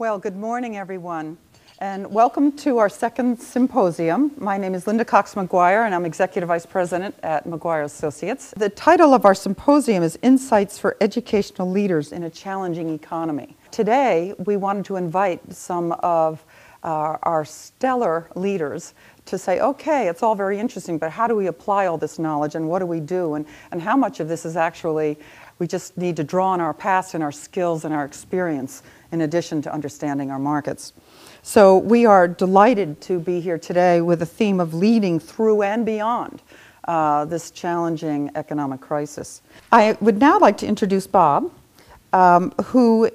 Well, good morning, everyone, and welcome to our second symposium. My name is Linda Cox-Maguire, and I'm Executive Vice President at Maguire Associates. The title of our symposium is Insights for Educational Leaders in a Challenging Economy. Today, we wanted to invite some of our stellar leaders to say, okay, it's all very interesting, but how do we apply all this knowledge, and what do we do, and how much of this is actually, we just need to draw on our past and our skills and our experience in addition to understanding our markets. So we are delighted to be here today with a theme of leading through and beyond this challenging economic crisis. I would now like to introduce Bob, who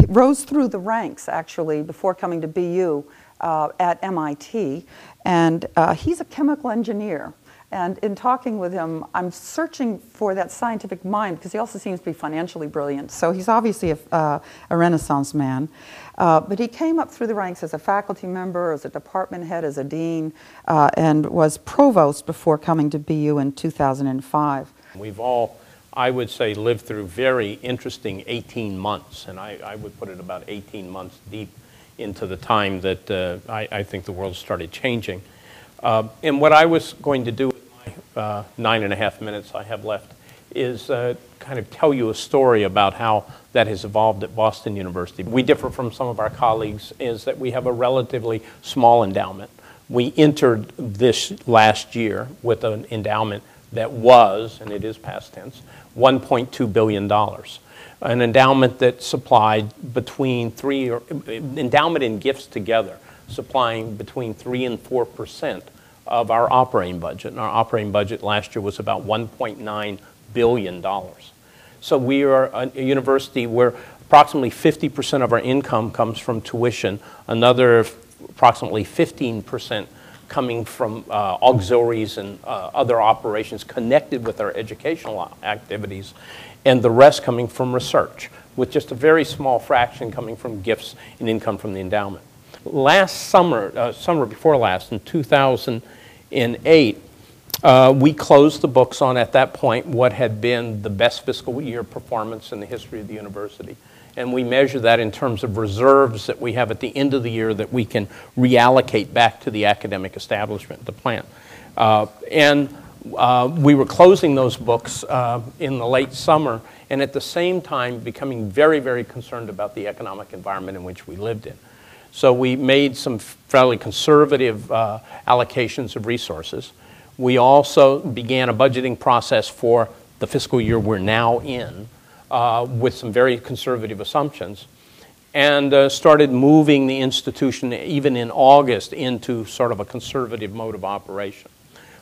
rose through the ranks, actually, before coming to BU at MIT, and he's a chemical engineer. And in talking with him, I'm searching for that scientific mind, because he also seems to be financially brilliant. So he's obviously a Renaissance man. But he came up through the ranks as a faculty member, as a department head, as a dean, and was provost before coming to BU in 2005. We've all, I would say, lived through very interesting 18 months, and I would put it about 18 months deep into the time that I think the world started changing. And what I was going to do with my 9.5 minutes I have left is kind of tell you a story about how that has evolved at Boston University. We differ from some of our colleagues is that we have a relatively small endowment. We entered this last year with an endowment that was, and it is past tense, $1.2 billion. An endowment that supplied endowment and gifts together, supplying between 3 and 4% of our operating budget. And our operating budget last year was about $1.9 billion. So we are a university where approximately 50% of our income comes from tuition, another approximately 15% coming from auxiliaries and other operations connected with our educational activities, and the rest coming from research, with just a very small fraction coming from gifts and income from the endowment. Last summer, summer before last, in 2008, we closed the books on, at that point, what had been the best fiscal year performance in the history of the university. And we measure that in terms of reserves that we have at the end of the year that we can reallocate back to the academic establishment, the plant. We were closing those books in the late summer, and at the same time becoming very, very concerned about the economic environment in which we lived in. So we made some fairly conservative allocations of resources. We also began a budgeting process for the fiscal year we're now in with some very conservative assumptions, and started moving the institution even in August into sort of a conservative mode of operation.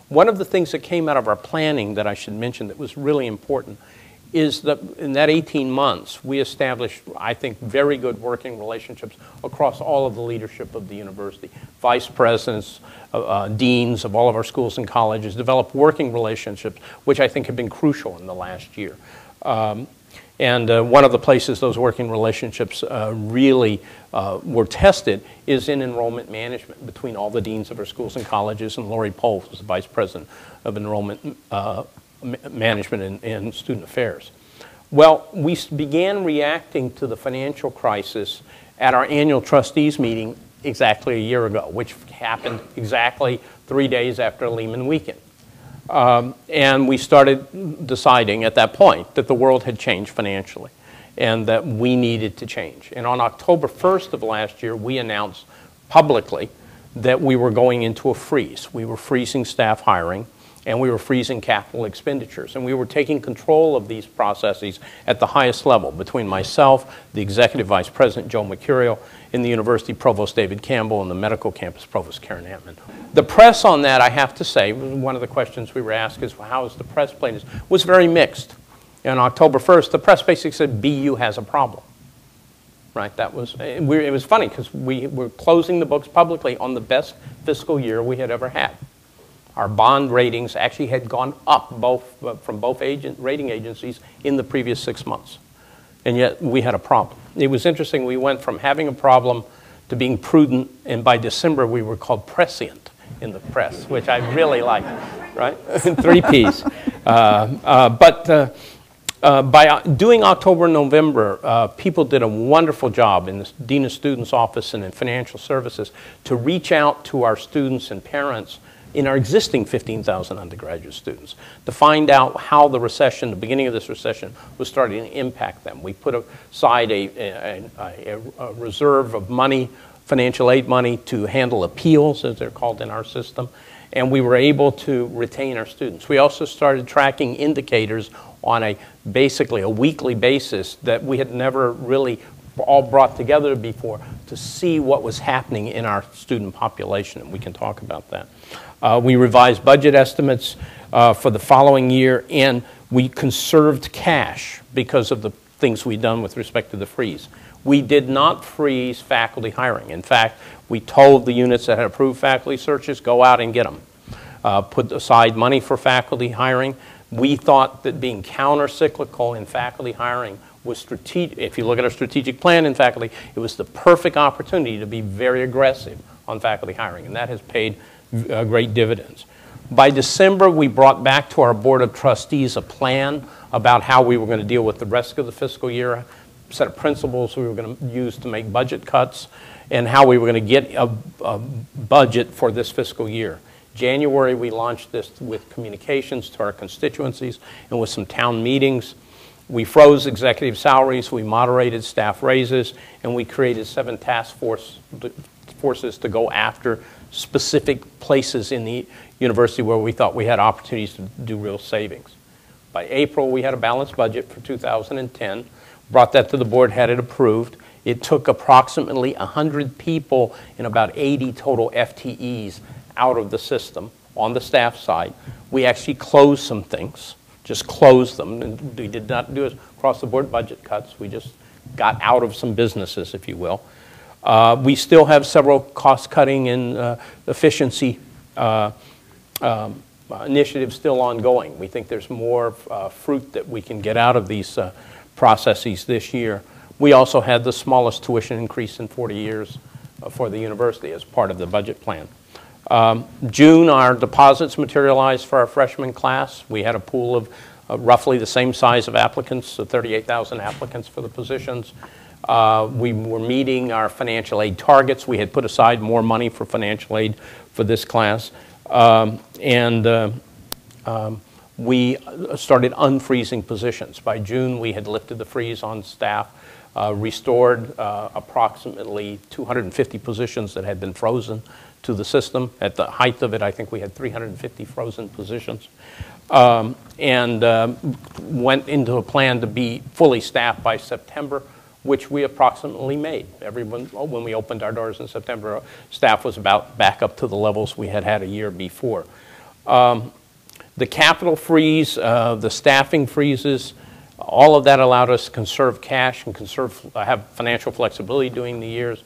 One of the things that came out of our planning that I should mention that was really important is that in that 18 months, we established, I think, very good working relationships across all of the leadership of the university. Vice presidents, deans of all of our schools and colleges developed working relationships, which I think have been crucial in the last year. And one of the places those working relationships really were tested is in enrollment management between all the deans of our schools and colleges, and Lori Pohl was the vice president of enrollment management and student affairs. Well, we began reacting to the financial crisis at our annual trustees meeting exactly a year ago, which happened exactly 3 days after Lehman weekend. And we started deciding at that point that the world had changed financially and that we needed to change. And on October 1st of last year, we announced publicly that we were going into a freeze. We were freezing staff hiring, and we were freezing capital expenditures. And we were taking control of these processes at the highest level between myself, the Executive Vice President, Joe Mercurio, and the University Provost, David Campbell, and the Medical Campus Provost, Karen Antman. The press on that, I have to say, one of the questions we were asked is, well, how is the press playing this? Was very mixed. On October 1st, the press basically said, BU has a problem. Right? That was, it was funny because we were closing the books publicly on the best fiscal year we had ever had. Our bond ratings actually had gone up from both rating agencies in the previous 6 months. And yet we had a problem. It was interesting. We went from having a problem to being prudent, and by December we were called prescient in the press, which I really liked, right? 3 Ps. By doing October and November, people did a wonderful job in the Dean of Students Office and in financial services to reach out to our students and parents in our existing 15,000 undergraduate students to find out how the recession, the beginning of this recession, was starting to impact them. We put aside a reserve of money, financial aid money, to handle appeals, as they're called in our system, and we were able to retain our students. We also started tracking indicators on basically a weekly basis that we had never really all brought together before to see what was happening in our student population, and we can talk about that. We revised budget estimates for the following year, and we conserved cash because of the things we'd done with respect to the freeze. We did not freeze faculty hiring. In fact, we told the units that had approved faculty searches, go out and get them. Put aside money for faculty hiring. We thought that being counter-cyclical in faculty hiring was strategic. If you look at our strategic plan in faculty, it was the perfect opportunity to be very aggressive on faculty hiring, and that has paid great dividends. By December, we brought back to our Board of Trustees a plan about how we were going to deal with the rest of the fiscal year, a set of principles we were going to use to make budget cuts, and how we were going to get a budget for this fiscal year. January, we launched this with communications to our constituencies and with some town meetings. We froze executive salaries, we moderated staff raises, and we created 7 task forces to go after specific places in the university where we thought we had opportunities to do real savings. By April, we had a balanced budget for 2010, brought that to the board, had it approved. It took approximately 100 people and about 80 total FTEs out of the system on the staff side. We actually closed some things, just closed them. And we did not do across-the-board budget cuts. We just got out of some businesses, if you will. We still have several cost-cutting and efficiency initiatives still ongoing. We think there's more fruit that we can get out of these processes this year. We also had the smallest tuition increase in 40 years for the university as part of the budget plan. June, our deposits materialized for our freshman class. We had a pool of roughly the same size of applicants, so 38,000 applicants for the positions. We were meeting our financial aid targets. We had put aside more money for financial aid for this class. We started unfreezing positions. By June, we had lifted the freeze on staff, restored approximately 250 positions that had been frozen to the system. At the height of it, I think we had 350 frozen positions. Went into a plan to be fully staffed by September, which we approximately made. When we opened our doors in September, staff was about back up to the levels we had had a year before. The capital freeze, the staffing freezes, all of that allowed us to conserve cash and have financial flexibility during the year.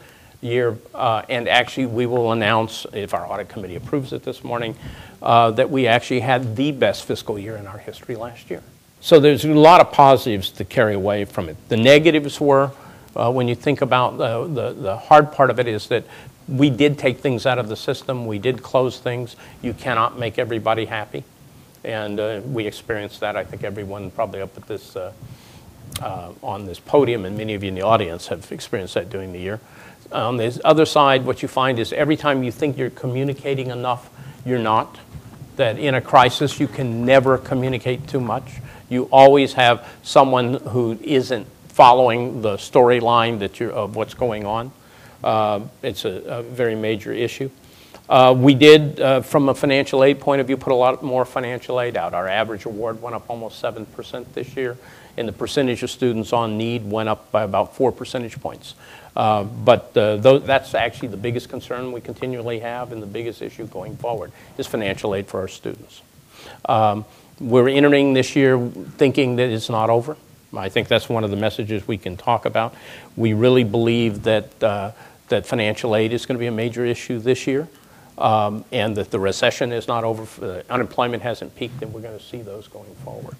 And actually, we will announce, if our audit committee approves it this morning, that we actually had the best fiscal year in our history last year. So there's a lot of positives to carry away from it. The negatives were, when you think about the hard part of it, is that we did take things out of the system. We did close things. You cannot make everybody happy. And we experienced that. I think everyone probably up at this, on this podium, and many of you in the audience have experienced that during the year. On the other side, what you find is every time you think you're communicating enough, you're not. That in a crisis, you can never communicate too much. You always have someone who isn't following the storyline of what's going on. It's a very major issue. We did, from a financial aid point of view, put a lot more financial aid out. Our average award went up almost 7% this year, and the percentage of students on need went up by about 4 percentage points. That's actually the biggest concern we continually have, and the biggest issue going forward is financial aid for our students. We're entering this year thinking that it's not over. I think that's one of the messages we can talk about. We really believe that, that financial aid is going to be a major issue this year, and that the recession is not over. Unemployment hasn't peaked, and we're going to see those going forward.